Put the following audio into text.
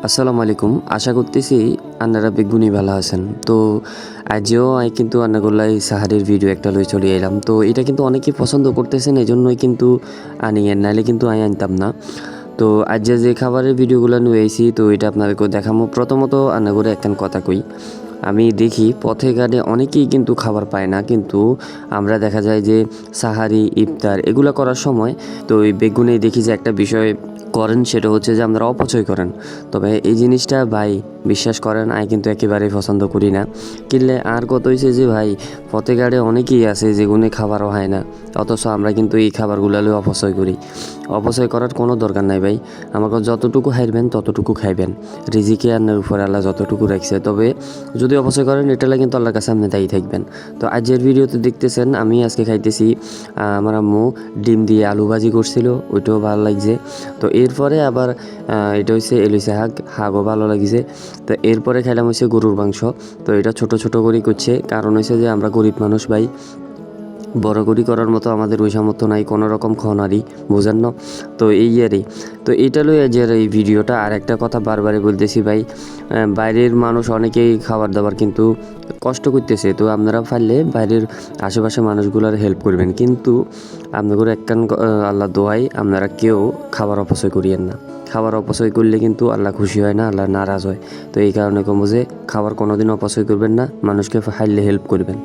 আসসালামু আলাইকুম। আশা করতেছি আপনারা বেগুনি ভালো আছেন। তো আজও কিন্তু আন্নাগুলাই সাহারির ভিডিও একটা লই চলে এলাম। তো এটা কিন্তু অনেকেই পছন্দ করতেছেন, এজন্যই কিন্তু আনিয়েন, নাহলে কিন্তু আনতাম না। তো আজ যে খাবারের ভিডিওগুলো নিয়ে আইছি, তো এটা আপনাদেরকে দেখামো। প্রথমত আন্নাগরে একখান কথা কই, আমি দেখি পথে ঘাটে অনেকেই কিন্তু খাবার পায় না, কিন্তু আমরা দেখা যায় যে সাহারি ইফতার এগুলো করার সময় তো ওই বেগুনে দেখি যে একটা বিষয় করেন, সেটা হচ্ছে যে আপনারা অপচয় করেন। তবে এই জিনিসটা ভাই বিশ্বাস করেন আমি কিন্তু একেবারেই পছন্দ করি না। কিনলে আর কত হয়েছে যে ভাই পথে ঘাটে অনেকেই আছে যেগুনে খাবারও হয় না, অথচ আমরা কিন্তু এই খাবারগুলো অপচয় করি। অপচয় করার কোনো দরকার নাই ভাই। আমাকে যতটুকু খাইবেন ততটুকু খাইবেন, রিজিকে আন্নার উপর আল্লাহ যতটুকু রাখছে। তবে যদি অপচয় করেন এটালে কিন্তু আল্লাহর কাছে আপনি দায়ী থাকবেন। তো আজকের ভিডিওতে দেখতেছেন আমি আজকে খাইতেছি আমার আম্মু ডিম দিয়ে আলু ভাজি করছিল, ওইটাও ভালো লাগছে। তো এরপরে আবার এটা হচ্ছে এলিসে হাগও ভালো লাগিছে। তো এরপরে খাইলাম হচ্ছে গরুর মাংস। তো এটা ছোট ছোট করেই করছে, কারণ হচ্ছে যে আমরা গরিব মানুষ ভাই, বড় করি করার মতো আমাদের ওই সামর্থ্য নাই কোনো রকম খনারি, বুঝেন না। তো এই ইয়ারই তো এইটা লইয়া যে এই ভিডিওটা। আর একটা কথা বারবারই বলতেছি ভাই, বাইরের মানুষ অনেকেই খাবার দাবার কিন্তু কষ্ট করতেছে। তো আপনারা পারলে বাইরের আশেপাশে মানুষগুলোর হেল্প করবেন, কিন্তু আপনাদের একখান আল্লাহ দোয়াই, আপনারা কেউ খাবার অপচয় করিয়েন না। খাবার অপচয় করলে কিন্তু আল্লাহ খুশি হয় না, আল্লাহ নারাজ হয়। তো এই কারণে কমো যে খাবার কোনোদিন অপচয় করবেন না, মানুষকে হাইলে হেল্প করবেন।